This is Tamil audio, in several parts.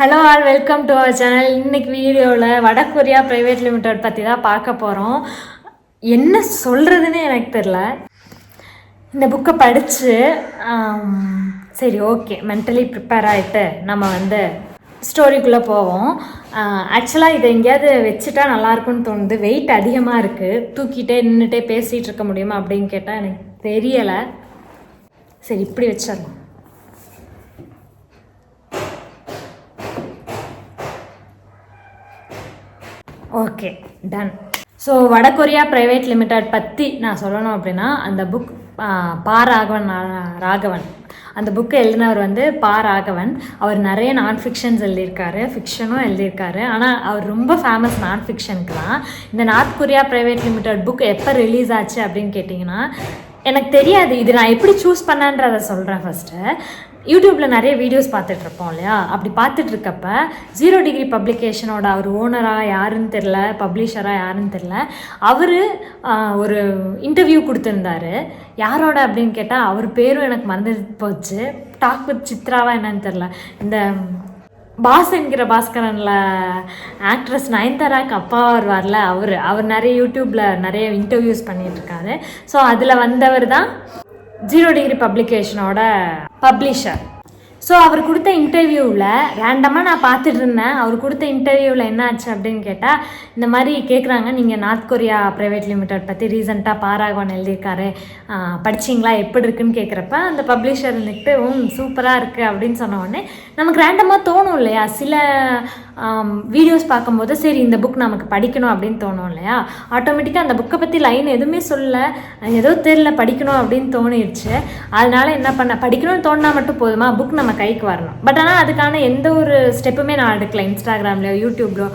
Hello all, welcome to our channel. இன்னைக்கு வீடியோவில் வடகொரியா ப்ரைவேட் லிமிடெட் பற்றி தான் பார்க்க போகிறோம். என்ன சொல்கிறதுன்னு எனக்கு தெரில. இந்த புக்கை படித்து சரி ஓகே மென்டலி ப்ரிப்பேர் ஆகிட்டு நம்ம ஸ்டோரிக்குள்ளே போவோம். ஆக்சுவலாக இதை எங்கேயாவது வச்சுட்டா நல்லாயிருக்குன்னு தோணுது. வெயிட் அதிகமாக இருக்குது, தூக்கிட்டே நின்றுட்டே பேசிகிட்டு இருக்க முடியுமா அப்படின்னு கேட்டால் எனக்கு தெரியலை. சரி இப்படி வச்சிடலாம். Okay done. ஸோ வடகொரியா ப்ரைவேட் லிமிடெட் பற்றி நான் சொல்லணும் அப்படின்னா, அந்த புக் ராகவன் அந்த புக்கு எழுதினவர் ராகவன். அவர் நிறைய நான் ஃபிக்ஷன்ஸ் எழுதியிருக்காரு, ஃபிக்ஷனும் எழுதியிருக்காரு. ஆனால் அவர் ரொம்ப ஃபேமஸ் நான் ஃபிக்ஷனுக்கு தான். இந்த north Korea private limited book எப்போ ரிலீஸ் ஆச்சு அப்படின்னு கேட்டிங்கன்னா எனக்கு தெரியாது. இது நான் எப்படி சூஸ் பண்ணேன்றதை சொல்கிறேன். ஃபஸ்ட்டு யூடியூப்பில் நிறைய வீடியோஸ் பார்த்துட்ருப்போம் இல்லையா? அப்படி பார்த்துட்ருக்கப்ப 0 டிகிரி பப்ளிகேஷனோட அவர் ஓனராக யாருன்னு தெரில, பப்ளிஷராக யாருன்னு தெரில, அவர் ஒரு இன்டர்வியூ கொடுத்துருந்தாரு. யாரோட அப்படின்னு கேட்டால் அவர் பேரும் எனக்கு மறந்து போச்சு. டாக் வித் சித்ராவா என்னன்னு தெரில. இந்த பாஸ் என்கிற பாஸ்கரனில் ஆக்ட்ரஸ் நயன்தாராக்கு அப்பா வருவார்ல, அவர் நிறைய யூடியூப்பில் நிறைய இன்டர்வியூஸ் பண்ணிகிட்ருக்காரு. ஸோ அதில் வந்தவர் தான் 0 டிகிரி பப்ளிகேஷனோட பப்ளிஷர். ஸோ அவர் கொடுத்த இன்டர்வியூவில் ரேண்டமாக நான் பார்த்துட்டு இருந்தேன். அவர் கொடுத்த இன்டர்வியூவில் என்ன ஆச்சு அப்படின்னு கேட்டால், இந்த மாதிரி கேட்குறாங்க, நீங்கள் நார்த் கொரியா ப்ரைவேட் லிமிடெட் பற்றி ரீசெண்டாக ராகவன் எழுதியிருக்காரு, படிச்சிங்களா, எப்படி இருக்குன்னு கேட்குறப்ப அந்த பப்ளிஷர் இருந்துக்கிட்டு சூப்பராக இருக்குது அப்படின்னு சொன்ன உடனே நமக்கு ரேண்டமாக தோணும் இல்லையா? சில வீடியோஸ் பார்க்கும்போது சரி இந்த புக் நமக்கு படிக்கணும் அப்படின்னு தோணும் இல்லையா? ஆட்டோமேட்டிக்காக அந்த புக்கை பற்றி லைன் எதுவுமே சொல்லலை, ஏதோ தெரியல, படிக்கணும் அப்படின்னு தோணிடுச்சு. அதனால் என்ன பண்ண, படிக்கணும்னு தோணினா மட்டும் போதுமா, புக் நம்ம கைக்கு வரணும். பட் ஆனால் அதுக்கான எந்த ஒரு ஸ்டெப்புமே நான் எடுக்கல. இன்ஸ்டாகிராம்லையோ யூடியூப்லையோ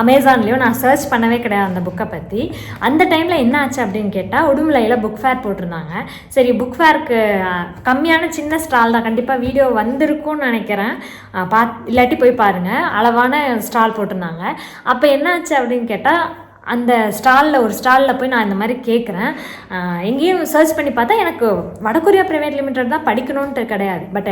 அமேசான்லேயோ நான் சர்ச் பண்ணவே கிடையாது அந்த புக்கை பற்றி. அந்த டைமில் என்ன ஆச்சு அப்படின்னு கேட்டால், உடுமலையில் புக் ஃபேர் போட்டிருந்தாங்க. சரி புக் ஃபேருக்கு கம்மியான சின்ன ஸ்டால் தான், கண்டிப்பாக வீடியோ வந்திருக்கும்னு நினைக்கிறேன், இல்லாட்டி போய் பாருங்கள், அளவான ஸ்டால் போட்டிருந்தாங்க. அப்போ என்ன ஆச்சு அப்படின்னு கேட்டால், அந்த ஒரு ஸ்டாலில் போய் நான் இந்த மாதிரி கேட்குறேன். எங்கேயும் சர்ச் பண்ணி பார்த்தா எனக்கு வடகொரியா ப்ரைவேட் லிமிடெட் தான் படிக்கணுன்ட்டு கிடையாது. பட்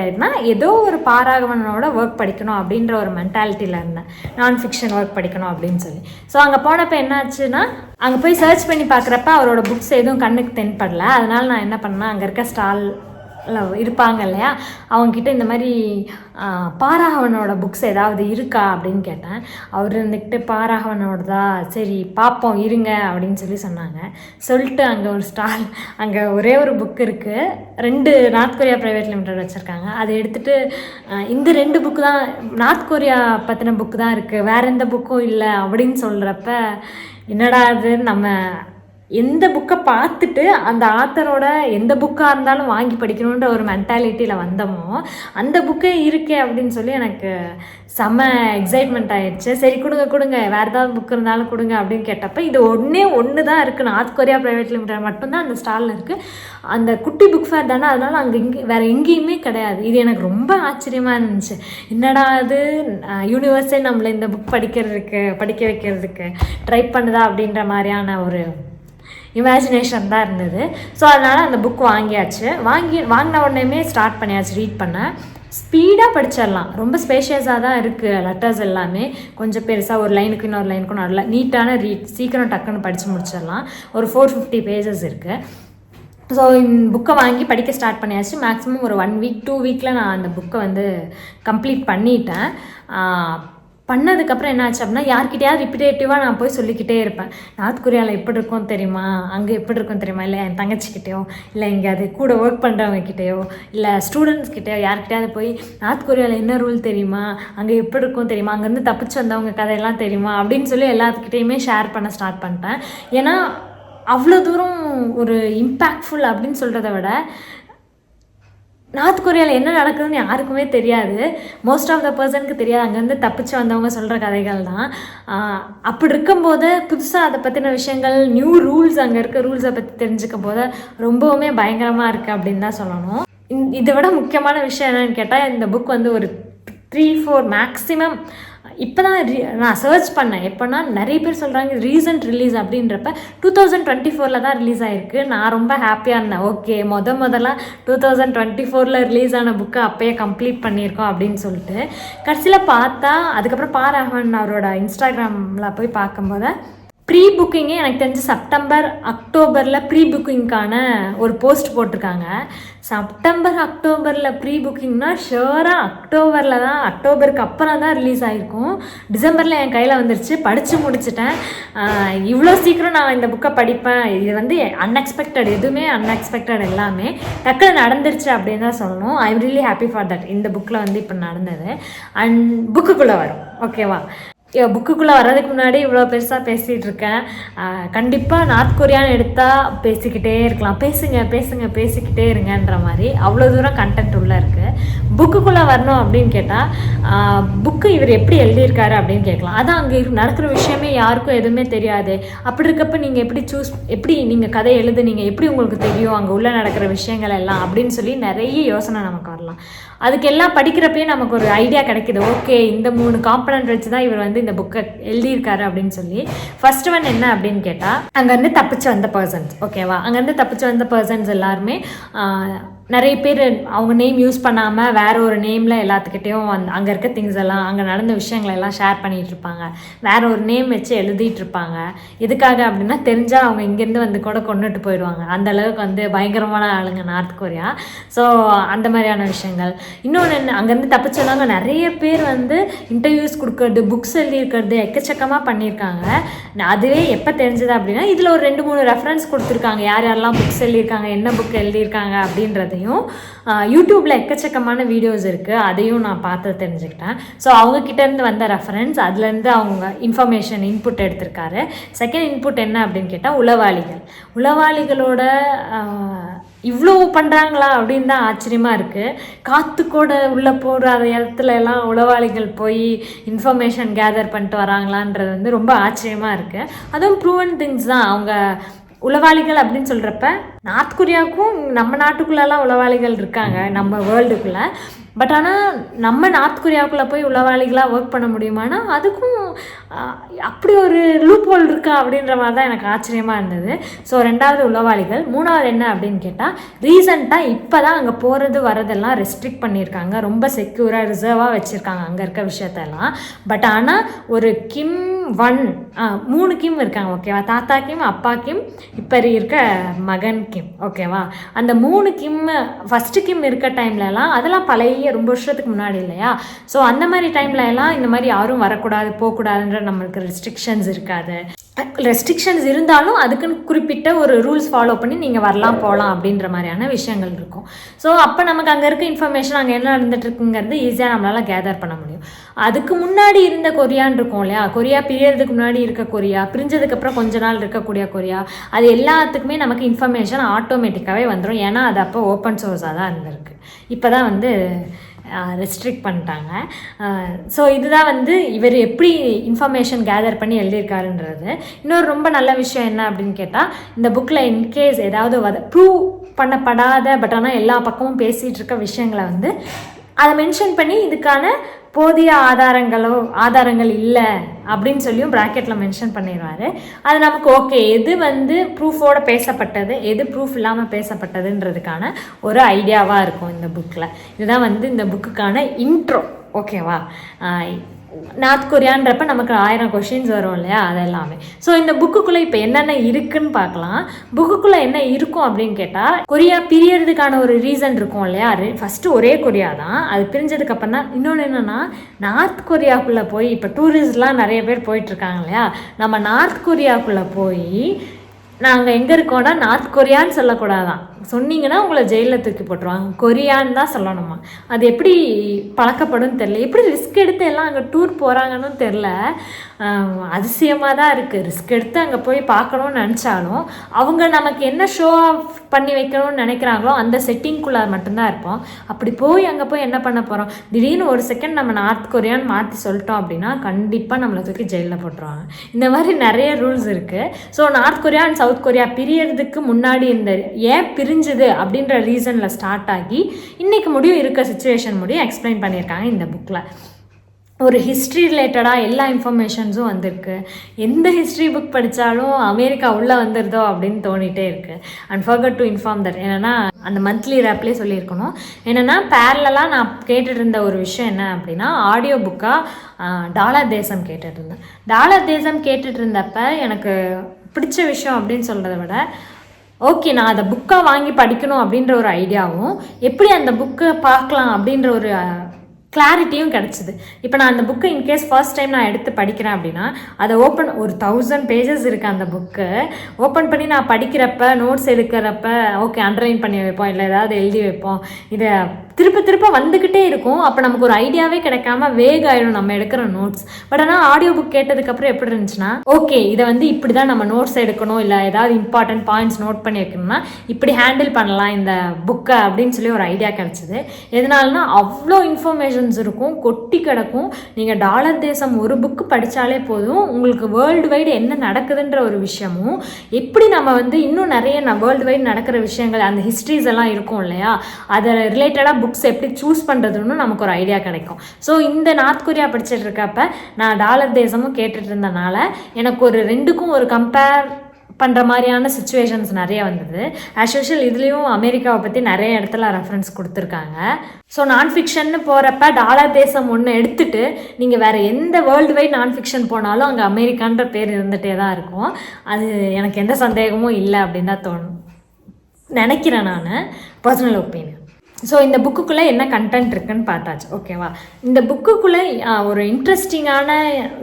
ஏதோ ஒரு ராகவனோட ஒர்க் படிக்கணும் அப்படின்ற ஒரு மென்டாலிட்டியில் இருந்தேன், நான் ஃபிக்ஷன் ஒர்க் படிக்கணும் அப்படின்னு சொல்லி. ஸோ அங்கே போனப்போ என்ன ஆச்சுன்னா, அங்கே போய் சர்ச் பண்ணி பார்க்குறப்ப அவரோட புக்ஸ் எதுவும் கண்ணுக்கு தென்படல. அதனால் நான் என்ன பண்ணேன், அங்கே இருக்க ஸ்டால் இருப்பாங்க இல்லையா, அவங்கக்கிட்ட இந்த மாதிரி ராகவனோட புக்ஸ் ஏதாவது இருக்கா அப்படின்னு கேட்டேன். அவர் இருந்துக்கிட்டு ராகவனோடதா, சரி பார்ப்போம் இருங்க அப்படின்னு சொன்னாங்க. சொல்லிட்டு அங்கே ஒரு ஸ்டால், அங்கே ஒரே ஒரு புக் இருக்குது, 2 நார்த் கொரியா ப்ரைவேட் லிமிடெட் வச்சுருக்காங்க. அதை எடுத்துகிட்டு இந்த 2 புக்கு தான், நார்த் கொரியா பற்றின புக்கு தான் இருக்குது, வேறு எந்த புக்கும் இல்லை அப்படின்னு சொல்கிறப்ப, என்னடா அது, நம்ம எந்த புக்கை பார்த்துட்டு அந்த ஆத்தரோட எந்த புக்காக இருந்தாலும் வாங்கி படிக்கணுன்ற ஒரு மென்டாலிட்டியில் வந்தோமோ அந்த புக்கே இருக்கே அப்படின்னு சொல்லி எனக்கு செம்ம எக்ஸைட்மெண்ட் ஆகிடுச்சு. சரி கொடுங்க, வேறு ஏதாவது புக் இருந்தாலும் கொடுங்க அப்படின்னு கேட்டப்போ, இது ஒன்று தான் இருக்குது, நார்த் கொரியா ப்ரைவேட் லிமிடெட் மட்டும்தான் அந்த ஸ்டாலில் இருக்குது. அந்த குட்டி புக் ஃபேர் தானே, அதனால் அங்கே வேறு எங்கேயுமே கிடையாது. இது எனக்கு ரொம்ப ஆச்சரியமாக இருந்துச்சு. என்னடா அது, யூனிவர்ஸே நம்மளை இந்த புக் படிக்க வைக்கிறதுக்கு ட்ரை பண்ணுதா அப்படின்ற மாதிரியான ஒரு இமேஜினேஷன் தான் இருந்தது. ஸோ அதனால் அந்த புக் வாங்கியாச்சு. வாங்கின உடனே ஸ்டார்ட் பண்ணியாச்சு ரீட் பண்ண. ஸ்பீடாக படிச்சிடலாம், ரொம்ப ஸ்பேஷியஸாக தான் இருக்குது. லெட்டர்ஸ் எல்லாமே கொஞ்சம் பெருசாக, ஒரு லைனுக்கு இன்னொரு லைனுக்கும் நல்ல நீட்டான சீக்கிரம் டக்குன்னு படித்து முடிச்சிடலாம். ஒரு 450 பேஜஸ் இருக்குது. ஸோ இந்த புக்கை வாங்கி படிக்க ஸ்டார்ட் பண்ணியாச்சு. மேக்ஸிமம் ஒரு 1 வீக் 2 வீக்கில் நான் அந்த புக்கை கம்ப்ளீட் பண்ணிட்டேன். பண்ணதுக்கப்புறம் என்ன ஆச்சு அப்படின்னா, யார்கிட்டையாவது ரிப்பிட்டேட்டிவாக நான் போய் சொல்லிக்கிட்டே இருப்பேன், நார்த் கொரியாவில் எப்படி இருக்கும் தெரியுமா, அங்கே எப்படி இருக்கும் தெரியுமா, இல்லை என் தங்கச்சிக்கிட்டேயோ, இல்லை எங்கேயாவது கூட ஒர்க் பண்ணுறவங்கக்கிட்டேயோ, இல்லை ஸ்டூடெண்ட்ஸ்கிட்டேயோ யார்கிட்டையாவது போய் நார்த் கொரியாவில் என்ன ரூல் தெரியுமா, அங்கே எப்படி இருக்கும் தெரியுமா, அங்கேருந்து தப்பிச்சு வந்தவங்க கதையெல்லாம் தெரியுமா அப்படின்னு சொல்லி எல்லாத்துக்கிட்டேயுமே ஷேர் பண்ண ஸ்டார்ட் பண்ணிட்டேன். ஏன்னா அவ்வளோ தூரம் ஒரு இம்பேக்ட்ஃபுல் அப்படின்னு சொல்கிறத விட, நார்த் கொரியாவில் என்ன நடக்குதுன்னு யாருக்குமே தெரியாது, மோஸ்ட் ஆஃப் த பர்சனுக்கு தெரியாது. அங்கேருந்து தப்பிச்சு வந்தவங்க சொல்கிற கதைகள் தான். அப்படி இருக்கும்போது புதுசாக அதை பற்றின விஷயங்கள், நியூ ரூல்ஸ், அங்கே இருக்க ரூல்ஸை பற்றி தெரிஞ்சுக்கும் போது ரொம்பவுமே பயங்கரமாக இருக்குது அப்படின்னு தான் சொல்லணும். இதை விட முக்கியமான விஷயம் என்னென்னு கேட்டால், இந்த புக் ஒரு 3-4 மேக்ஸிமம் இப்போ தான் நான் சர்ச் பண்ணேன். எப்போனா நிறைய பேர் சொல்கிறாங்க ரீசன்ட் ரிலீஸ் அப்படின்றப்ப 2024 தான் ரிலீஸ் ஆகிருக்கு. நான் ரொம்ப ஹாப்பியாக இருந்தேன். ஓகே, முதல்ல 2024 ரிலீஸ் ஆன புக்கை அப்போயே கம்ப்ளீட் பண்ணியிருக்கோம் அப்படின்னு சொல்லிட்டு. கடைசியில் பார்த்தா அதுக்கப்புறம் ராகவன் அவரோட இன்ஸ்டாகிராமில் போய் பார்க்கும்போது ப்ரீ புக்கிங்கே எனக்கு தெரிஞ்சு செப்டம்பர் அக்டோபரில் ப்ரீ புக்கிங்க்கான ஒரு போஸ்ட் போட்டிருக்காங்க. செப்டம்பர் அக்டோபரில் ப்ரீ புக்கிங்னா ஷுவராக அக்டோபருக்கு அப்புறம் தான் ரிலீஸ் ஆகிருக்கும். டிசம்பரில் என் கையில் வந்துருச்சு, படித்து முடிச்சிட்டேன். இவ்வளோ சீக்கிரம் நான் இந்த புக்கை படிப்பேன், இது வந்து அன்எக்ஸ்பெக்டட், எதுவுமே அன்எக்ஸ்பெக்டட், எல்லாமே டக்குனு நடந்துருச்சு அப்படின்னு தான் சொல்லணும். I am really happy for that. இந்த புக்கில் வந்து இப்போ நடந்தது அண்ட் புக்குக்குள்ளே வரும். ஓகேவா, புக்குக்குள்ளே வர்றதுக்கு முன்னாடி இவ்வளோ பெருசாக பேசிகிட்டு இருக்கேன். கண்டிப்பாக நார்த் கொரியான்னு எடுத்தால் பேசிக்கிட்டே இருக்கலாம், பேசிக்கிட்டே இருங்கன்ற மாதிரி அவ்வளோ தூரம் கண்டென்ட் உள்ளே இருக்குது. புக்குக்குள்ளே வரணும் அப்படின்னு கேட்டால் புக்கு இவர் எப்படி எழுதியிருக்காரு அப்படின்னு கேட்கலாம். அதான் அங்கே நடக்கிற விஷயமே யாருக்கும் எதுவுமே தெரியாது. அப்படி இருக்கப்போ நீங்கள் எப்படி நீங்கள் கதை எழுதுனீங்க, எப்படி உங்களுக்கு தெரியும் அங்கே உள்ளே நடக்கிற விஷயங்கள் எல்லாம் அப்படின்னு சொல்லி நிறைய யோசனை நமக்கு வரலாம். அதுக்கெல்லாம் படிக்கிறப்பே நமக்கு ஒரு ஐடியா கிடைக்கிது. ஓகே, இந்த 3 காம்பனண்ட் வச்சு தான் இவர் வந்து இந்த புக்கை எழுதியிருக்காரு அப்படின்னு சொல்லி. ஃபர்ஸ்ட் ஒன் என்ன அப்படின்னு கேட்டால், அங்கேருந்து தப்பிச்சு வந்த பர்சன்ஸ். ஓகேவா, அங்கேருந்து தப்பிச்சு வந்த பர்சன்ஸ் எல்லாருமே நிறைய பேர் அவங்க நேம் யூஸ் பண்ணாமல் வேற ஒரு நேமில் எல்லாத்துக்கிட்டேயும் அங்கே இருக்க திங்ஸ் எல்லாம், அங்கே நடந்த விஷயங்கள் எல்லாம் ஷேர் பண்ணிகிட்டு இருப்பாங்க. வேற ஒரு நேம் வச்சு எழுதிட்டு இருப்பாங்க. எதுக்காக அப்படின்னா தெரிஞ்சால் அவங்க இங்கேருந்து வந்து கூட கொண்டுட்டு போயிடுவாங்க. அந்த அளவுக்கு வந்து பயங்கரமான ஆளுங்க நார்த் கொரியா. ஸோ அந்த மாதிரியான விஷயங்கள். இன்னொன்று என்ன, அங்கேருந்து தப்பிச்சவங்க நிறைய பேர் வந்து இன்டர்வியூஸ் கொடுக்கறது, புக்ஸ் எழுதியிருக்கிறது எக்கச்சக்கமாக பண்ணியிருக்காங்க. அதுவே எப்போ தெரிஞ்சது அப்படின்னா இதில் ஒரு 2-3 ரெஃபரன்ஸ் கொடுத்துருக்காங்க, யாரெல்லாம் புக்ஸ் எழுதியிருக்காங்க, என்ன புக் எழுதியிருக்காங்க அப்படின்றதையும். யூடியூப்பில் எக்கச்சக்கமான வீடியோஸ் இருக்குது, அதையும் நான் பார்த்து தெரிஞ்சுக்கிட்டேன். ஸோ அவங்கக்கிட்டேருந்து வந்த ரெஃபரன்ஸ், அதுலேருந்து அவங்க இன்ஃபர்மேஷன் இன்புட் எடுத்திருக்காரு. செகண்ட் இன்புட் என்ன அப்படின்னு கேட்டால் உளவாளிகளோட இவ்வளோ பண்ணுறாங்களா அப்படின்னு தான் ஆச்சரியமாக இருக்குது. காற்றுக்கூட உள்ளே போகிற அந்த இடத்துல எல்லாம் உளவாளிகள் போய் இன்ஃபர்மேஷன் கேதர் பண்ணிட்டு வராங்களான்றது வந்து ரொம்ப ஆச்சரியமாக இருக்குது. அதுவும் ப்ரூவன் திங்ஸ் தான். அவங்க உளவாளிகள் அப்படின்னு சொல்கிறப்ப நார்த் கொரியாவுக்கும் நம்ம நாட்டுக்குள்ளெல்லாம் உளவாளிகள் இருக்காங்க, நம்ம வேர்ல்டுக்குள்ளே. பட் ஆனால் நம்ம நார்த் கொரியாவுக்குள்ளே போய் உளவாளிகளாக ஒர்க் பண்ண முடியுமானா அதுக்கும் அப்படி ஒரு லூப் ஹோல் இருக்கா அப்படின்ற மாதிரி தான் எனக்கு ஆச்சரியமாக இருந்தது. ஸோ 2வது உளவாளிகள். 3வது என்ன அப்படின்னு கேட்டால், ரீசெண்டாக இப்போ தான் அங்கே போகிறது வரதெல்லாம் ரெஸ்ட்ரிக்ட் பண்ணியிருக்காங்க, ரொம்ப செக்யூராக ரிசர்வாக வச்சுருக்காங்க அங்கே இருக்க விஷயத்தெல்லாம். பட் ஆனால் ஒரு கிம் 3 கிம் இருக்காங்க. ஓகேவா, தாத்தா கிம், அப்பா கிம், இப்போ இருக்க மகன் கிம். ஓகேவா, அந்த 3 கிம் ஃபஸ்ட்டு கிம் இருக்க டைம்லலாம் அதெல்லாம் பழைய ரொம்ப வருஷத்துக்கு முன்னாடி இல்லையா. ஸோ அந்த மாதிரி டைம்ல எல்லாம் இந்த மாதிரி யாரும் வரக்கூடாது போகக்கூடாதுன்ற நம்மளுக்கு ரெஸ்ட்ரிக்ஷன்ஸ் இருக்காது. ரெஸ்ட்ரிக்ஷன்ஸ் இருந்தாலும் அதுக்குன்னு குறிப்பிட்ட ஒரு ரூல்ஸ் ஃபாலோ பண்ணி நீங்கள் வரலாம் போகலாம் அப்படின்ற மாதிரியான விஷயங்கள் இருக்கும். ஸோ அப்போ நமக்கு அங்கே இருக்க இன்ஃபர்மேஷன் அங்கே என்ன நடந்துட்டுருக்குங்கிறது ஈஸியாக நம்மளால் கேதர் பண்ண முடியும். அதுக்கு முன்னாடி இருந்த கொரியான்னு இருக்கும் இல்லையா, கொரியா பிரியறதுக்கு முன்னாடி இருக்க கொரியா, பிரிஞ்சதுக்கப்புறம் கொஞ்ச நாள் இருக்கக்கூடிய கொரியா, அது எல்லாத்துக்குமே நமக்கு இன்ஃபர்மேஷன் ஆட்டோமேட்டிக்காகவே வந்துடும். ஏன்னா அது அப்போ ஓப்பன் சோர்ஸாக தான் இருந்திருக்கு. இப்போ தான் வந்து ரெஸ்ட்ரிக்ட் பண்ணிட்டாங்க. ஸோ இதுதான் வந்து இவர் எப்படி இன்ஃபர்மேஷன் கேதர் பண்ணி எழுதியிருக்காருன்றது. இன்னொரு ரொம்ப நல்ல விஷயம் என்ன அப்படின்னு கேட்டால், இந்த புக்கில் இன்கேஸ் ஏதாவது ப்ரூவ் பண்ணப்படாத பட் ஆனால் எல்லா பக்கமும் பேசிகிட்டு இருக்க விஷயங்களை வந்து அதை மென்ஷன் பண்ணி இதுக்கான போதிய ஆதாரங்கள் இல்லை அப்படின்னு சொல்லியும் ப்ராக்கெட்டில் மென்ஷன் பண்ணிடுவார். அது நமக்கு ஓகே, எது வந்து ப்ரூஃபோடு பேசப்பட்டது, எது ப்ரூஃப் இல்லாமல் பேசப்பட்டதுன்றதுக்கான ஒரு ஐடியாவாக இருக்கும் இந்த புக்கில். இதுதான் வந்து இந்த புக்குக்கான இன்ட்ரோ. ஓகேவா, நார்த் கொரியான்றப்ப நமக்கு 1000 கொஷின்ஸ் வரும் இல்லையா, அதெல்லாமே. ஸோ இந்த புக்குக்குள்ளே இப்போ என்னென்ன இருக்குன்னு பார்க்கலாம். புக்குக்குள்ளே என்ன இருக்கும் அப்படின்னு கேட்டால், கொரியா பிரியறதுக்கான ஒரு ரீசன் இருக்கும் இல்லையா. ஃபஸ்ட்டு ஒரே கொரியா தான், அது பிரிஞ்சதுக்கு அப்புறம் தான். இன்னொன்று என்னென்னா, நார்த் கொரியாவுக்குள்ளே போய் இப்போ டூரிஸ்ட்லாம் நிறைய பேர் போயிட்டுருக்காங்க இல்லையா, நம்ம நார்த் கொரியாவுக்குள்ளே போய் நாங்கள் எங்கே இருக்கோன்னா நார்த் கொரியான்னு சொல்லக்கூடாதான். சொன்னீங்கன்னா உங்களை ஜெயிலில் தூக்கி போட்டுருவாங்க, கொரியான்னு தான் சொல்லணுமா. அது எப்படி பழக்கப்படும் தெரில, எப்படி ரிஸ்க் எடுத்து எல்லாம் அங்கே டூர் போகிறாங்கன்னு தெரில. அதிசயமாக தான் இருக்குது. ரிஸ்க் எடுத்து அங்கே போய் பார்க்கணுன்னு நினச்சாலும் அவங்க நமக்கு என்ன ஷோ ஆஃப் பண்ணி வைக்கணும்னு நினைக்கிறாங்களோ அந்த செட்டிங்குள்ளே மட்டும்தான் இருப்போம். அப்படி போய் அங்கே போய் என்ன பண்ண போகிறோம், திடீர்னு ஒரு செகண்ட் நம்ம நார்த் கொரியான்னு மாற்றி சொல்லிட்டோம் அப்படின்னா கண்டிப்பாக நம்மளை தூக்கி ஜெயிலில் போட்டுருவாங்க. இந்த மாதிரி நிறைய ரூல்ஸ் இருக்குது. So North Korea and South Korea பிரியறதுக்கு முன்னாடி இந்த ஏன் பிரிஞ்சுது அப்படின்ற ரீசனில் ஸ்டார்ட் ஆகி இன்றைக்கி முடியும் இருக்க சுச்சுவேஷன் முடியும் எக்ஸ்பிளைன் பண்ணியிருக்காங்க இந்த புக்கில். ஒரு ஹிஸ்ட்ரி ரிலேட்டடாக எல்லா இன்ஃபர்மேஷன்ஸும் வந்திருக்கு. எந்த ஹிஸ்ட்ரி புக் படித்தாலும் அமெரிக்கா உள்ளே வந்துடுதோ அப்படின்னு தோணிகிட்டே இருக்குது. And forgot to inform that, என்னென்னா அந்த மந்த்லி ரேப்லேயே சொல்லியிருக்கணும். என்னென்னா பேரலாக நான் கேட்டுட்டு இருந்த ஒரு விஷயம் என்ன அப்படின்னா, ஆடியோ புக்காக டாலர் தேசம் கேட்டுட்டு இருந்தேன். டாலர் தேசம் கேட்டுட்டு இருந்தப்ப எனக்கு பிடிச்ச விஷயம் அப்படின்னு சொல்கிறத விட, ஓகே நான் அதை புக்காக வாங்கி படிக்கணும் அப்படின்ற ஒரு ஐடியாவும், எப்படி அந்த புக்கை பார்க்கலாம் அப்படின்ற ஒரு கிளாரிட்டியும் கிடச்சிது. இப்போ நான் அந்த புக்கை இன்கேஸ் ஃபர்ஸ்ட் டைம் நான் எடுத்து படிக்கிறேன் அப்படின்னா, அதை ஒரு 1000 பேஜஸ் இருக்குது அந்த புக்கு. ஓப்பன் பண்ணி நான் படிக்கிறப்ப, நோட்ஸ் எடுக்கிறப்ப, ஓகே அண்டர்லைன் பண்ணி வைப்போம், இல்லை ஏதாவது எழுதி வைப்போம். இதை திருப்ப வந்துக்கிட்டே இருக்கும். அப்போ நமக்கு ஒரு ஐடியாவே கிடைக்காம வேக் ஆகிடும் நம்ம எடுக்கிற நோட்ஸ். பட் ஆனால் ஆடியோ புக் கேட்டதுக்கப்புறம் எப்படி இருந்துச்சுன்னா, ஓகே இதை இப்படி தான் நம்ம நோட்ஸ் எடுக்கணும், இல்லை ஏதாவது இம்பார்ட்டன்ட் பாயிண்ட்ஸ் நோட் பண்ணி வைக்கணும்னா இப்படி ஹேண்டில் பண்ணலாம் இந்த புக்கை அப்படின்னு சொல்லி ஒரு ஐடியா கிடச்சிது. எதனாலனா அவ்வளோ இன்ஃபர்மேஷன்ஸ் இருக்கும், கொட்டி கிடக்கும். நீங்கள் டாலர் தேசம் ஒரு புக்கு படித்தாலே போதும், உங்களுக்கு வேர்ல்டு வைடு என்ன நடக்குதுன்ற ஒரு விஷயமும், எப்படி நம்ம இன்னும் நிறைய வேர்ல்டு வைடு நடக்கிற விஷயங்கள், அந்த ஹிஸ்ட்ரிஸ் எல்லாம் இருக்கும் இல்லையா, அதை ரிலேட்டடாக புக்ஸ் எப்படி சூஸ் பண்ணுறதுன்னு நமக்கு ஒரு ஐடியா கிடைக்கும். ஸோ இந்த நார்த் கொரியா படிச்சுட்டு இருக்கப்ப நான் டாலர் தேசமும் கேட்டுட்டு இருந்தனால எனக்கு ஒரு ரெண்டுக்கும் ஒரு கம்பேர் பண்ணுற மாதிரியான சுச்சுவேஷன்ஸ் நிறைய வந்தது. ஆஸ் யூஷுவல் இதுலேயும் அமெரிக்காவை பற்றி நிறைய இடத்துல ரெஃபரன்ஸ் கொடுத்துருக்காங்க. ஸோ நான் ஃபிக்ஷன்னு போகிறப்ப டாலர் தேசம் ஒன்று எடுத்துகிட்டு நீங்கள் வேறு எந்த வேர்ல்டு வைட் நான் ஃபிக்ஷன் போனாலும் அங்கே அமெரிக்கான்ற பேர் இருந்துகிட்டே தான் இருக்கும். அது எனக்கு எந்த சந்தேகமும் இல்லை அப்படின்னு தான் நினைக்கிறேன் நான், பர்சனல் ஒப்பீனியன். ஸோ இந்த புக்குக்குள்ளே என்ன கண்டென்ட் இருக்குன்னு பார்த்தாச்சு, ஓகேவா. இந்த புக்குக்குள்ளே ஒரு இன்ட்ரெஸ்டிங்கான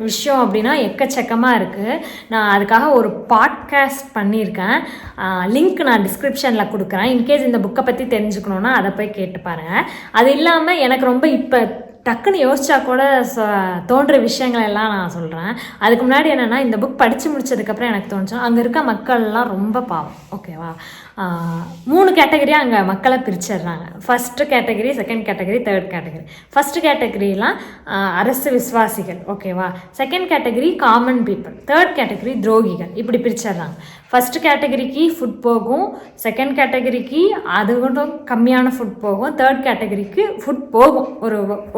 விஷயம் அப்படின்னா எக்கச்சக்கமாக இருக்குது. நான் அதுக்காக ஒரு பாட்காஸ்ட் பண்ணியிருக்கேன், லிங்க் நான் டிஸ்கிரிப்ஷனில் கொடுக்குறேன். இன்கேஸ் இந்த புக்கை பற்றி தெரிஞ்சுக்கணுன்னா அதை போய் கேட்டு பாருங்கள். அது இல்லாமல் எனக்கு ரொம்ப இப்போ டக்குன்னு யோசிச்சா கூட தோன்ற விஷயங்கள் எல்லாம் நான் சொல்கிறேன். அதுக்கு முன்னாடி என்னென்னா, இந்த புக் படித்து முடிச்சதுக்கப்புறம் எனக்கு தோணுச்சு, அங்கே இருக்க மக்கள்லாம் ரொம்ப பாவம், ஓகேவா. 3 கேட்டகரியாக அங்கே மக்களை பிரிச்சிடுறாங்க. First category, second category, third category. First கேட்டகரிலாம் அரசு விசுவாசிகள், ஓகேவா. Second category common people, third category துரோகிகள், இப்படி பிரிச்சிடுறாங்க. ஃபஸ்ட்டு கேட்டகரிக்கு ஃபுட் போகும், செகண்ட் கேட்டகரிக்கு அது மட்டும் கம்மியான ஃபுட் போகும், தேர்ட் கேட்டகரிக்கு ஃபுட் போகும்,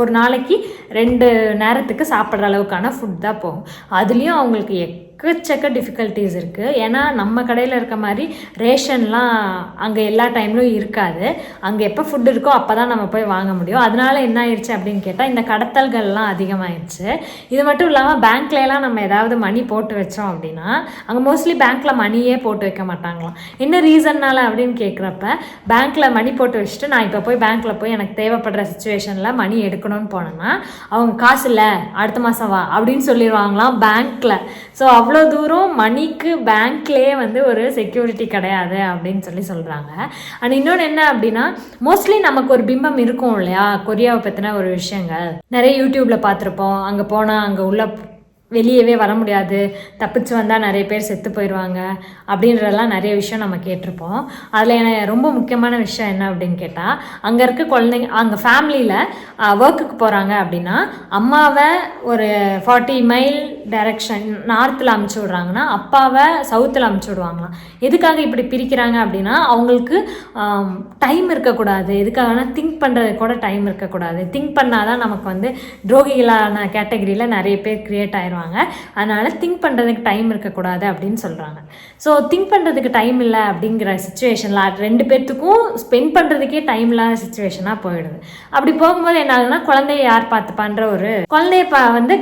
ஒரு நாளைக்கு 2 நேரத்துக்கு சாப்பிட்ற அளவுக்கான ஃபுட் தான் போகும். அதுலேயும் அவங்களுக்கு எக்கச்சக்க டிஃபிகல்ட்டிஸ் இருக்குது. ஏன்னா நம்ம கடையில் இருக்க மாதிரி ரேஷன்லாம் அங்கே எல்லா டைம்லையும் இருக்காது. அங்கே எப்போ ஃபுட் இருக்கோ அப்போ தான் நம்ம போய் வாங்க முடியும். அதனால என்ன ஆயிடுச்சு அப்படின்னு கேட்டால், இந்த கடத்தல்கள்லாம் அதிகமாகிடுச்சு. இது மட்டும் இல்லாமல் பேங்க்லாம் நம்ம ஏதாவது மணி போட்டு வச்சோம் அப்படின்னா, அங்கே மோஸ்ட்லி பேங்க்கில் மணியே போட்டு வைக்க மாட்டாங்களாம். என்ன ரீசன்னால அப்படின்னு கேட்குறப்ப, பேங்க்கில் மணி போட்டு வச்சுட்டு நான் இப்போ போய் பேங்க்கில் போய் எனக்கு தேவைப்படுற சுச்சுவேஷனில் மணி எடுக்கணும்னு போனேன்னா, அவங்க காசு இல்லை அடுத்த மாதம் வா அப்படின்னு சொல்லிடுவாங்களாம் பேங்க்கில். ஸோ அவ்வளோ தூரம் மணிக்கு பேங்க்லேயே ஒரு செக்யூரிட்டி கிடையாது அப்படின்னு சொல்கிறாங்க. அண்ட் இன்னொன்று என்ன அப்படின்னா, மோஸ்ட்லி நமக்கு ஒரு பிம்பம் இருக்கும் இல்லையா, கொரியாவை பற்றின ஒரு விஷயங்கள் நிறைய யூடியூப்பில் பார்த்துருப்போம். அங்கே போனால் அங்கே உள்ள வெளியவே வர முடியாது, தப்பிச்சு வந்தால் நிறைய பேர் செத்து போயிடுவாங்க அப்படின்றதெல்லாம் நிறைய விஷயம் நம்ம கேட்டிருப்போம். அதில் எனக்கு ரொம்ப முக்கியமான விஷயம் என்ன அப்படின்னு கேட்டால், அங்கே இருக்க குழந்தைங்க அங்கே ஃபேமிலியில் ஒர்க்குக்கு போகிறாங்க அப்படின்னா, அம்மாவை ஒரு 40 மைல் டைரெக்ஷன் நார்த்தில் அமுச்சு விட்றாங்கன்னா அப்பாவை சவுத்தில் அமுச்சு விடுவாங்களாம். எதுக்காக இப்படி பிரிக்கிறாங்க அப்படின்னா, அவங்களுக்கு டைம் இருக்கக்கூடாது, எதுக்காகனா திங்க் பண்ணுறது கூட டைம் இருக்கக்கூடாது. திங்க் பண்ணால் தான் நமக்கு துரோகிகளான கேட்டகரியில் நிறைய பேர் க்ரியேட் ஆயிடுவாங்க. அதனால் திங்க் பண்ணுறதுக்கு டைம் இருக்கக்கூடாது அப்படின்னு சொல்கிறாங்க. ஸோ திங்க் பண்ணுறதுக்கு டைம் இல்லை அப்படிங்கிற சுச்சுவேஷனில் 2 பேர்த்துக்கும் ஸ்பெண்ட் பண்ணுறதுக்கே டைம் இல்லாத சுச்சுவேஷனாக போயிடுது. அப்படி போகும்போது என்ன ஆகுதுன்னா, குழந்தைய யார் பார்த்துப்பான்ற ஒரு குழந்தைய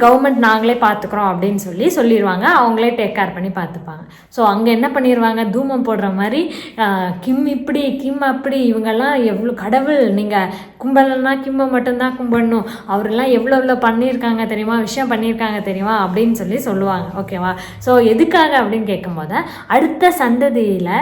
கவர்மெண்ட் நாங்களே பார்த்துக்குறோம் அப்படின்னு சொல்லிடுவாங்க. அவங்களே டேக் கேர் பண்ணி பார்த்துப்பாங்க. ஸோ அங்கே என்ன பண்ணிடுவாங்க, தூமம் போடுற மாதிரி கிம் இப்படி கிம் அப்படி, இவங்கெல்லாம் எவ்வளோ கடவுள், நீங்கள் கும்பலன்னா கிம்மை மட்டும்தான் கும்பிடணும், அவரெல்லாம் எவ்வளோ பண்ணியிருக்காங்க தெரியுமா, விஷயம் பண்ணியிருக்காங்க தெரியுமா அப்படின்னு சொல்லுவாங்க, ஓகேவா. ஸோ எதுக்காக அப்படின்னு கேட்கும்போது, அடுத்த சந்ததியில்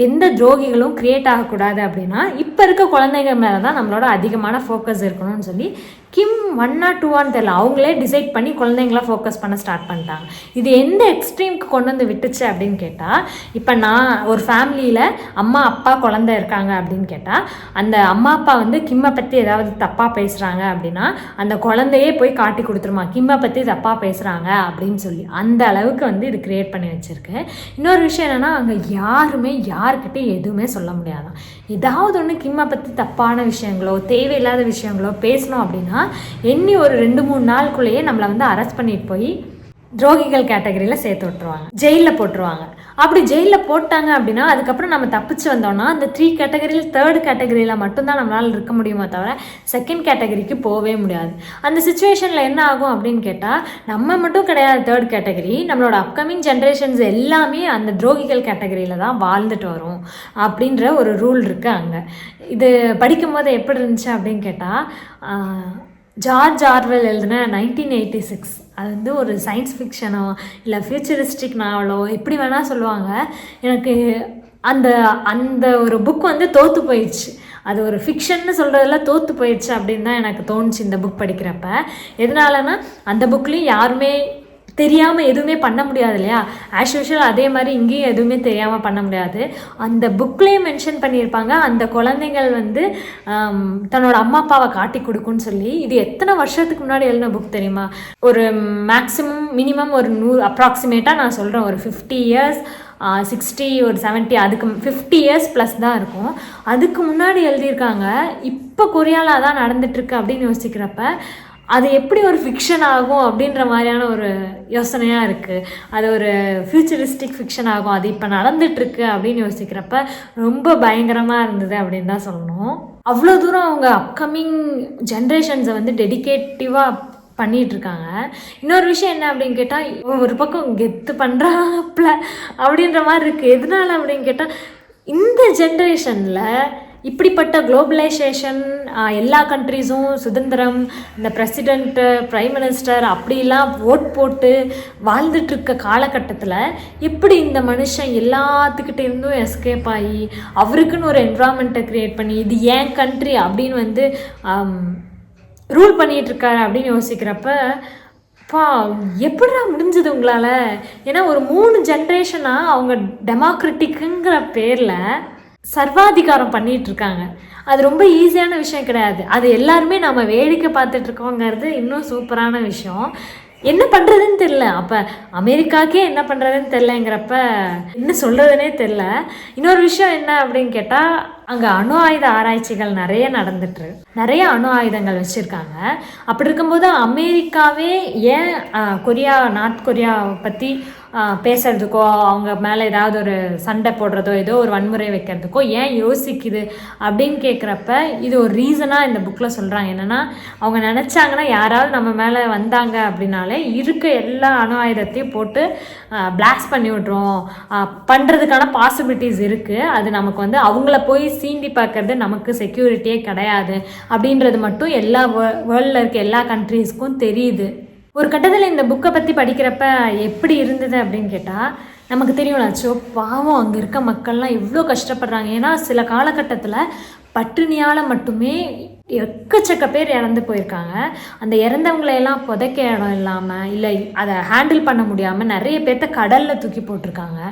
எந்த துரோகிகளும் கிரியேட் ஆகக்கூடாது அப்படின்னா, இப்போ இருக்க குழந்தைங்க மேலே தான் நம்மளோட அதிகமான ஃபோக்கஸ் இருக்கணும்னு சொல்லி கிம் 1 or 2 தெரியல, அவங்களே டிசைட் பண்ணி குழந்தைங்கள ஃபோக்கஸ் பண்ண ஸ்டார்ட் பண்ணிட்டாங்க. இது எந்த எக்ஸ்ட்ரீம்க்கு கொண்டு வந்து விட்டுச்சு அப்படின்னு கேட்டால், இப்போ நான் ஒரு ஃபேமிலியில் அம்மா அப்பா குழந்தை இருக்காங்க அப்படின்னு கேட்டால், அந்த அம்மா அப்பா கிம்மை பற்றி ஏதாவது தப்பாக பேசுகிறாங்க அப்படின்னா அந்த குழந்தையே போய் காட்டி கொடுத்துருமா, கிம்மை பற்றி தப்பாக பேசுகிறாங்க அப்படின்னு சொல்லி. அந்த அளவுக்கு இது கிரியேட் பண்ணி வச்சுருக்கு. இன்னொரு விஷயம் என்னென்னா, அங்கே யாருமே யார்கிட்ட எதுவுமே சொல்ல முடியாதான். ஏதாவது ஒன்று கிம்மை பற்றி தப்பான விஷயங்களோ தேவையில்லாத விஷயங்களோ பேசணும் அப்படின்னா எண்ணி ஒரு 2-3 நாளுக்குள்ளேயே நம்மளை வந்து அரெஸ்ட் பண்ணிட்டு போய் துரோகிகள் கேட்டகரியில் சேர்த்து விட்டுருவாங்க, ஜெயிலில் போட்டுருவாங்க. அப்படி ஜெயிலில் போட்டாங்க அப்படின்னா அதுக்கப்புறம் நம்ம தப்பிச்சு வந்தோம்னா அந்த 3 கேட்டகரியில் 3rd கேட்டகரியில் மட்டும்தான் நம்மளால் இருக்க முடியுமோ தவிர 2nd கேட்டகரிக்கு போகவே முடியாது. அந்த சுச்சுவேஷனில் என்ன ஆகும் அப்படின்னு கேட்டால், நம்ம மட்டும் கிடையாது 3rd கேட்டகரி, நம்மளோட அப்கமிங் ஜென்ரேஷன்ஸ் எல்லாமே அந்த துரோகிகள் கேட்டகரியில் தான் வாழ்ந்துட்டு வரும் அப்படின்ற ஒரு ரூல் இருக்குது அங்கே. இது படிக்கும்போது எப்படி இருந்துச்சு அப்படின்னு கேட்டால், ஜார்ஜ் ஆர்வெல் எழுதின 1986, அது வந்து ஒரு சயின்ஸ் ஃபிக்ஷனோ இல்லை ஃபியூச்சரிஸ்டிக் நாவலோ எப்படி வேணால் சொல்லுவாங்க. எனக்கு அந்த அந்த ஒரு புக் வந்து தோற்று போயிடுச்சு. அது ஒரு ஃபிக்ஷன்னு சொல்கிறதெல்லாம் தோற்று போயிடுச்சு அப்படின்னு தான் எனக்கு தோணுச்சு இந்த புக் படிக்கிறப்ப. எதனாலனா அந்த புக்லேயும் யாருமே தெரியாமல் எதுவுமே பண்ண முடியாது இல்லையா, ஆஸ் யூஷுவல் அதே மாதிரி இங்கேயும் எதுவுமே தெரியாமல் பண்ண முடியாது. அந்த புக்லேயே மென்ஷன் பண்ணியிருப்பாங்க அந்த குழந்தைகள் வந்து தன்னோட அம்மா அப்பாவை காட்டி கொடுக்குன்னு சொல்லி. இது எத்தனை வருஷத்துக்கு முன்னாடி எழுதின புக் தெரியுமா? ஒரு மேக்ஸிமம் மினிமம் ஒரு 100 அப்ராக்சிமேட்டாக நான் சொல்கிறேன், ஒரு 50 இயர்ஸ் 60 ஒரு 70 அதுக்கு 50 இயர்ஸ் ப்ளஸ் தான் இருக்கும். அதுக்கு முன்னாடி எழுதியிருக்காங்க. இப்போ கொரியாவில் அதான் நடந்துட்டுருக்கு அப்படின்னு யோசிக்கிறப்ப அது எப்படி ஒரு ஃபிக்ஷன் ஆகும் அப்படின்ற மாதிரியான ஒரு யோசனையாக இருக்குது. அது ஒரு ஃபியூச்சரிஸ்டிக் ஃபிக்ஷன் ஆகும், அது இப்போ நடந்துட்டுருக்கு அப்படின்னு யோசிக்கிறப்ப ரொம்ப பயங்கரமாக இருந்தது அப்படின்னு தான் சொல்லணும். அவ்வளோ தூரம் அவங்க அப்கமிங் ஜென்ரேஷன்ஸை வந்து டெடிகேட்டிவாக பண்ணிகிட்ருக்காங்க. இன்னொரு விஷயம் என்ன அப்படின்னு கேட்டால், ஒரு பக்கம் கெத்து பண்ணுறாப்ல அப்படின்ற மாதிரி இருக்குது. எதனால அப்படின்னு கேட்டால், இந்த ஜென்ரேஷனில் இப்படிப்பட்ட குளோபலைசேஷன், எல்லா கண்ட்ரீஸும் சுதந்திரம், இந்த பிரசிடெண்ட்டு பிரைம் மினிஸ்டர் அப்படிலாம் ஓட் போட்டு வாழ்ந்துட்டுருக்க காலகட்டத்தில் எப்படி இந்த மனுஷன் எல்லாத்துக்கிட்டே இருந்தும் எஸ்கேப் ஆகி அவருக்குன்னு ஒரு என்விரான்மெண்ட்டை க்ரியேட் பண்ணி இது ஏன் கண்ட்ரி அப்படின்னு வந்து ரூல் பண்ணிகிட்ருக்காரு அப்படின்னு யோசிக்கிறப்ப எப்படிடா முடிஞ்சது உங்களால்? ஏன்னா ஒரு 3 ஜென்ரேஷனாக அவங்க டெமோக்ராட்டிக்குங்கிற பேரில் சர்வாதிகாரம் பண்ணிகிட்ருக்காங்க. அது ரொம்ப ஈஸியான விஷயம் கிடையாது. அது எல்லாருமே நம்ம வேடிக்கை பார்த்துட்ருக்கோங்கிறது இன்னும் சூப்பரான விஷயம். என்ன பண்ணுறதுன்னு தெரில. அப்போ அமெரிக்காக்கே என்ன பண்ணுறதுன்னு தெரிலங்கிறப்ப என்ன சொல்கிறதுனே தெரில. இன்னொரு விஷயம் என்ன அப்படின்னு கேட்டால், அங்கே அணு ஆயுத ஆராய்ச்சிகள் நிறைய நடந்துட்டு, நிறைய அணு ஆயுதங்கள் வச்சுருக்காங்க. அப்படி இருக்கும்போது அமெரிக்காவே ஏன் நார்த் கொரியாவை பற்றி பேசுகிறதுக்கோ அவங்க மேலே ஏதாவது ஒரு சண்டை போடுறதோ ஏதோ ஒரு வன்முறை வைக்கிறதுக்கோ ஏன் யோசிக்குது அப்படின்னு கேட்குறப்ப இது ஒரு ரீசனாக இந்த புக்கில் சொல்கிறாங்க. என்னென்னா, அவங்க நினச்சாங்கன்னா யாராவது நம்ம மேலே வந்தாங்க அப்படின்னாலே இருக்க எல்லா அணு ஆயுதத்தையும் போட்டு பிளாஸ்ட் பண்ணி விட்ருவோம், பண்ணுறதுக்கான பாசிபிலிட்டிஸ் இருக்குது. அது நமக்கு வந்து அவங்கள போய் சீண்டி பார்க்கறது நமக்கு செக்யூரிட்டியே கிடையாது அப்படின்றது மட்டும் எல்லா வேர்ல்டில் இருக்க எல்லா கண்ட்ரீஸ்க்கும் தெரியுது. ஒரு கட்டத்தில் இந்த புக்கை பற்றி படிக்கிறப்ப எப்படி இருந்தது அப்படின்னு கேட்டால், நமக்கு தெரியும்லாச்சோ பாவம் அங்கே இருக்க மக்கள்லாம் எவ்வளோ கஷ்டப்படுறாங்க. ஏன்னா சில காலகட்டத்தில் பட்டினியால் மட்டுமே எக்கச்சக்க பேர் இறந்து போயிருக்காங்க. அந்த இறந்தவங்களையெல்லாம் புதைக்க இடம் இல்லாமல் இல்லை அதை ஹேண்டில் பண்ண முடியாமல் நிறைய பேர்த்த கடலில் தூக்கி போட்டிருக்காங்க.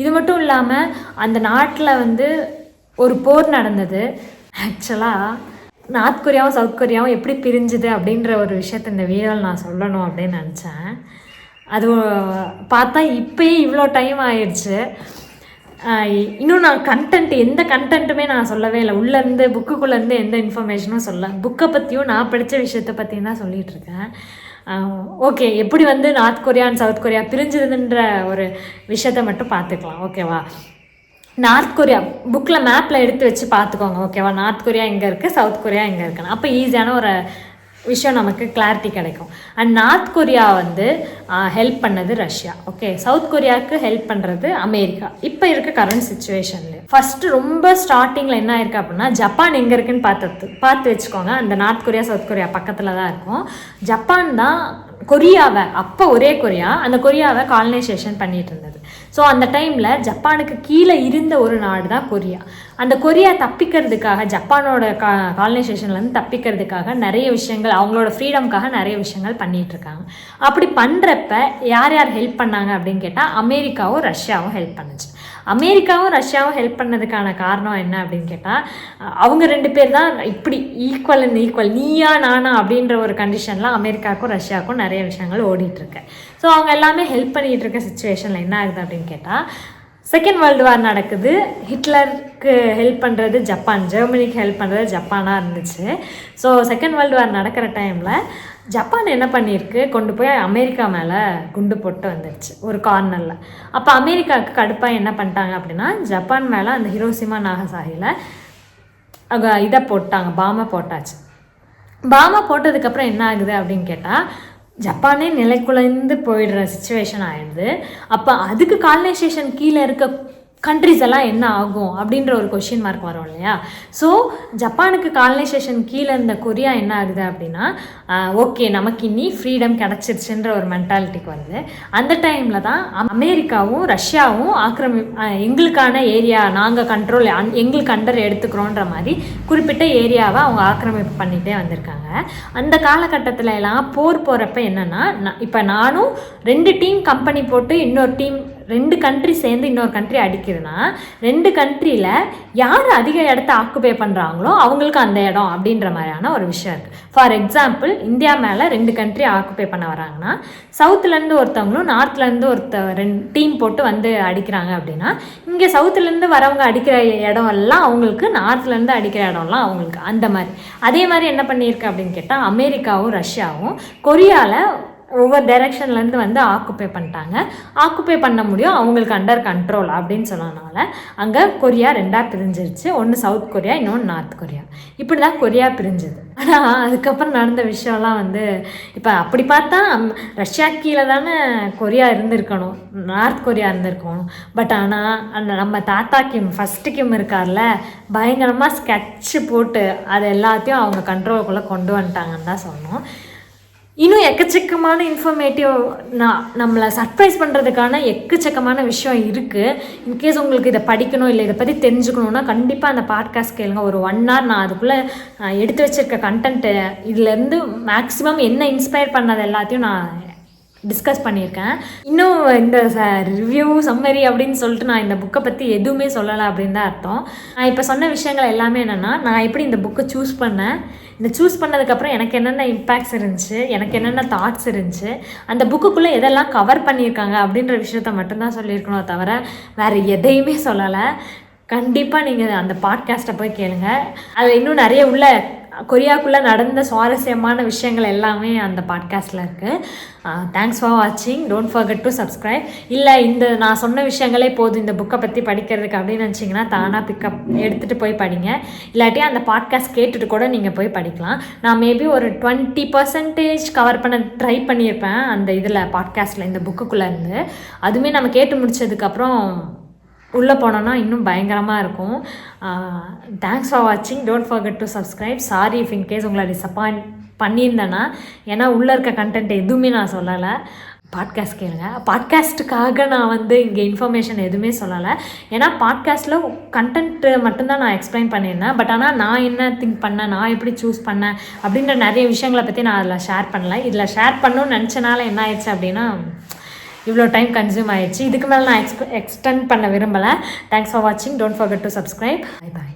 இது மட்டும் இல்லாமல் அந்த நாட்டில் வந்து ஒரு போர் நடந்தது. ஆக்சுவலாக நார்த் கொரியாவும் சவுத் கொரியாவும் எப்படி பிரிஞ்சுது அப்படின்ற ஒரு விஷயத்த இந்த வீடியோவில் நான் சொல்லணும் அப்படின்னு நினச்சேன். அது பார்த்தா இப்போயே இவ்வளோ டைம் ஆயிடுச்சு. இன்னும் நான் எந்த கண்டென்ட்டுமே நான் சொல்லவே இல்லை. உள்ளேருந்து புக்குக்குள்ளேருந்து எந்த இன்ஃபர்மேஷனும் சொல்ல, புக்கை பற்றியும் நான் படித்த விஷயத்தை பற்றியும் தான் சொல்லிகிட்ருக்கேன். ஓகே, எப்படி வந்து North Korea and South Korea பிரிஞ்சுதுன்ற ஒரு விஷயத்தை மட்டும் பார்த்துக்கலாம். ஓகேவா? நார்த் கொரியா புக்கில் மேப்பில் எடுத்து வச்சு பார்த்துக்கோங்க. ஓகேவா? நார்த் கொரியா எங்கே இருக்குது, சவுத் கொரியா எங்கே இருக்குன்னு. அப்போ ஈஸியான ஒரு விஷயம் நமக்கு கிளாரிட்டி கிடைக்கும். அண்ட் நார்த் கொரியா வந்து ஹெல்ப் பண்ணது ரஷ்யா. ஓகே, சவுத் கொரியாவுக்கு ஹெல்ப் பண்ணுறது அமெரிக்கா. இப்போ இருக்க கரண்ட் சுச்சுவேஷனில் ஃபஸ்ட்டு ரொம்ப ஸ்டார்டிங்கில் என்ன ஆயிருக்கு அப்படின்னா, ஜப்பான் எங்கே இருக்குன்னு பார்த்து வச்சுக்கோங்க. அந்த நார்த் கொரியா சவுத் கொரியா பக்கத்தில் தான் இருக்கும். ஜப்பான் தான் கொரியாவை, அப்போ ஒரே கொரியா, அந்த கொரியாவை காலனைசேஷன் பண்ணிட்டு இருந்தது. ஸோ அந்த டைமில் ஜப்பானுக்கு கீழே இருந்த ஒரு நாடு தான் கொரியா. அந்த கொரியா தப்பிக்கிறதுக்காக, ஜப்பானோட காலனைசேஷன்லேருந்து தப்பிக்கிறதுக்காக நிறைய விஷயங்கள், அவங்களோட ஃப்ரீடம்காக நிறைய விஷயங்கள் பண்ணிகிட்ருக்காங்க. அப்படி பண்ணுறப்ப யார் யார் ஹெல்ப் பண்ணாங்க அப்படின்னு கேட்டால், அமெரிக்காவும் ரஷ்யாவும் ஹெல்ப் பண்ணுச்சு. அமெரிக்காவும் ரஷ்யாவும் ஹெல்ப் பண்ணதுக்கான காரணம் என்ன அப்படின்னு கேட்டால், அவங்க 2 பேர் தான் இப்படி ஈக்குவல் நீயா நானா அப்படின்ற ஒரு கண்டிஷனில் அமெரிக்காவுக்கும் ரஷ்யாவுக்கும் நிறைய விஷயங்கள் ஓடிட்டுருக்கு. ஸோ அவங்க எல்லாமே ஹெல்ப் பண்ணிகிட்டு இருக்க சுச்சுவேஷனில் என்ன ஆகுது அப்படின்னு கேட்டால், செகண்ட் வேர்ல்டு வார் நடக்குது. ஹிட்லருக்கு ஹெல்ப் பண்ணுறது ஜப்பான், ஜெர்மனிக்கு ஹெல்ப் பண்ணுறது ஜப்பானாக இருந்துச்சு. ஸோ செகண்ட் வேர்ல்டு வார் நடக்கிற டைமில் ஜப்பான் என்ன பண்ணியிருக்கு, கொண்டு போய் அமெரிக்கா மேலே குண்டு போட்டு வந்துடுச்சு ஒரு கார்னரில். அப்போ அமெரிக்காவுக்கு கடுப்பாக என்ன பண்ணிட்டாங்க அப்படின்னா, ஜப்பான் மேலே அந்த ஹிரோஷிமா நாகசாகியில் இதை போட்டாங்க, பாமை போட்டாச்சு. பாமை போட்டதுக்கப்புறம் என்ன ஆகுது அப்படின்னு கேட்டால், ஜப்பானே நிலைக்குலைந்து போயிடுற சுச்சுவேஷன் ஆகிடுது. அப்போ அதுக்கு காலனைசேஷன் கீழே இருக்க கண்ட்ரிஸ் எல்லாம் என்ன ஆகும் அப்படின்ற ஒரு கொஷின் மார்க் வரும் இல்லையா. ஸோ ஜப்பானுக்கு காலனைசேஷன் கீழே இருந்த கொரியா என்ன ஆகுது அப்படின்னா, ஓகே நமக்கு இனி ஃப்ரீடம் கிடச்சிருச்சுன்ற ஒரு மென்டாலிட்டிக்கு வருது. அந்த டைமில் தான் அமெரிக்காவும் ரஷ்யாவும் எங்களுக்கான ஏரியா நாங்கள் கண்ட்ரோல் எங்களுக்கு அண்டர் எடுத்துக்கிறோன்ற மாதிரி குறிப்பிட்ட ஏரியாவை அவங்க ஆக்கிரமிப்பு பண்ணிகிட்டே வந்திருக்காங்க. அந்த காலகட்டத்தில் எல்லாம் போர் போகிறப்ப என்னென்னா, இப்போ நானும் 2 டீம் கம்பெனி போட்டு இன்னொரு டீம் 2 கண்ட்ரி சேர்ந்து இன்னொரு கண்ட்ரி அடிக்குதுன்னா, 2 கண்ட்ரியில் யார் அதிக இடத்த ஆக்குபை பண்ணுறாங்களோ அவங்களுக்கு அந்த இடம் அப்படின்ற மாதிரியான ஒரு விஷயம் இருக்குது. ஃபார் எக்ஸாம்பிள், இந்தியா மேலே 2 கண்ட்ரி ஆக்குபை பண்ண வராங்கன்னா, சவுத்துலேருந்து ஒருத்தவங்களும் நார்த்லேருந்து 2 டீம் போட்டு வந்து அடிக்கிறாங்க அப்படின்னா, இங்கே சவுத்துலேருந்து வரவங்க அடிக்கிற இடம் எல்லாம் அவங்களுக்கு, நார்த்லேருந்து அடிக்கிற இடம்லாம் அவங்களுக்கு. அந்த மாதிரி அதே மாதிரி என்ன பண்ணியிருக்கு அப்படின்னு கேட்டால், அமெரிக்காவும் ரஷ்யாவும் கொரியாவில் ஒவ்வொரு டைரெக்ஷன்லேருந்து வந்து ஆக்குப்பை பண்ணிட்டாங்க. ஆக்குப்பை பண்ண முடியும் அவங்களுக்கு அண்டர் கண்ட்ரோல் அப்படின்னு சொன்னதுனால அங்கே கொரியா 2ஆக பிரிஞ்சிருச்சு. ஒன்று சவுத் கொரியா, இன்னொன்று நார்த் கொரியா. இப்படி தான் கொரியா பிரிஞ்சுது. ஆனால் அதுக்கப்புறம் நடந்த விஷயம்லாம் வந்து, இப்போ அப்படி பார்த்தா ரஷ்யா கீழே தானே கொரியா இருந்திருக்கணும், நார்த் கொரியா இருந்திருக்கணும். பட் ஆனால் அந்த நம்ம தாத்தா கிம், ஃபஸ்ட்டு கிம் இருக்கார்ல, பயங்கரமாக ஸ்கெட்சு போட்டு அது எல்லாத்தையும் அவங்க கண்ட்ரோலுக்குள்ளே கொண்டு வந்துட்டாங்கன்னு தான் சொன்னோம். இன்னும் எக்கச்சக்கமான இன்ஃபர்மேட்டிவ் நம்மளை சர்ப்ரைஸ் பண்ணுறதுக்கான எக்கச்சக்கமான விஷயம் இருக்குது. இன்கேஸ் உங்களுக்கு இதை படிக்கணும் இல்லை இதை பற்றி தெரிஞ்சுக்கணுன்னா கண்டிப்பாக அந்த பாட்காஸ்ட் கேளுங்க. ஒரு 1 hour நான் அதுக்குள்ளே எடுத்து வச்சுருக்க கண்டென்ட்டு இதுலேருந்து மேக்ஸிமம் என்ன இன்ஸ்பயர் பண்ணது எல்லாத்தையும் நான் டிஸ்கஸ் பண்ணியிருக்கேன். இன்னும் இந்த ரிவ்யூ சம்மரி அப்படின்னு சொல்லிட்டு நான் இந்த புக்கை பற்றி எதுவுமே சொல்லலை அப்படின்னு தான் அர்த்தம். நான் இப்போ சொன்ன விஷயங்கள் எல்லாமே என்னென்னா, நான் எப்படி இந்த புக்கை சூஸ் பண்ணேன், இந்த சூஸ் பண்ணதுக்கப்புறம் எனக்கு என்னென்ன இம்பேக்ட்ஸ் இருந்துச்சு, எனக்கு என்னென்ன தாட்ஸ் இருந்துச்சு, அந்த புக்குக்குள்ளே எதெல்லாம் கவர் பண்ணியிருக்காங்க அப்படின்ற விஷயத்த மட்டும்தான் சொல்லியிருக்கணும், தவிர வேறு எதையுமே சொல்லலை. கண்டிப்பாக நீங்கள் அந்த பாட்காஸ்ட்டை போய் கேளுங்க. அது இன்னும் நிறைய உள்ள கொரியாக்குள்ளே நடந்த சுவாரஸ்யமான விஷயங்கள் எல்லாமே அந்த பாட்காஸ்ட்டில் இருக்குது. தேங்க்ஸ் ஃபார் வாட்சிங். Don't forget to subscribe. இல்லை இந்த நான் சொன்ன விஷயங்களே போதும் இந்த புக்கை பற்றி படிக்கிறதுக்கு அப்படின்னு நினச்சிங்கன்னா தானாக பிக்கப் எடுத்துகிட்டு போய் படிங்க. இல்லாட்டி அந்த பாட்காஸ்ட் கேட்டுட்டு கூட நீங்கள் போய் படிக்கலாம். நான் மேபி ஒரு 20% கவர் பண்ண ட்ரை பண்ணியிருப்பேன் அந்த இதில் பாட்காஸ்ட்டில், இந்த புக்குக்குள்ளேருந்து. அதுவுமே நம்ம கேட்டு முடிச்சதுக்கப்புறம் உள்ளே போனோன்னா இன்னும் பயங்கரமாக இருக்கும். தேங்க்ஸ் ஃபார் வாட்சிங். Don't forget to subscribe. Sorry if in case உங்களை டிசப்பாயிண்ட் பண்ணியிருந்தேன்னா, ஏன்னா உள்ளே இருக்க கண்டென்ட் எதுவுமே நான் சொல்லலை. பாட்காஸ்ட் கேளுங்க. பாட்காஸ்ட்டுக்காக நான் வந்து இங்கே இன்ஃபர்மேஷன் எதுவுமே சொல்லலை. ஏன்னா பாட்காஸ்ட்டில் கண்டென்ட்டு மட்டும்தான் நான் எக்ஸ்பிளைன் பண்ணியிருந்தேன். பட் ஆனால் நான் என்ன திங்க் பண்ணேன், நான் எப்படி சூஸ் பண்ணேன் அப்படின்ற நிறைய விஷயங்களை பற்றி நான் அதில் ஷேர் பண்ணலை. இதில் ஷேர் பண்ணணும்னு நினச்சனால என்ன ஆயிடுச்சு அப்படின்னா, இவ்வளோ டைம் கன்சியூம் ஆயிடுச்சு. இதுக்கு மேலே நான் எக்ஸ்டெண்ட் பண்ண விரும்பலை. தேங்க்ஸ் ஃபார் வாட்சிங். Don't forget to subscribe. Bye bye.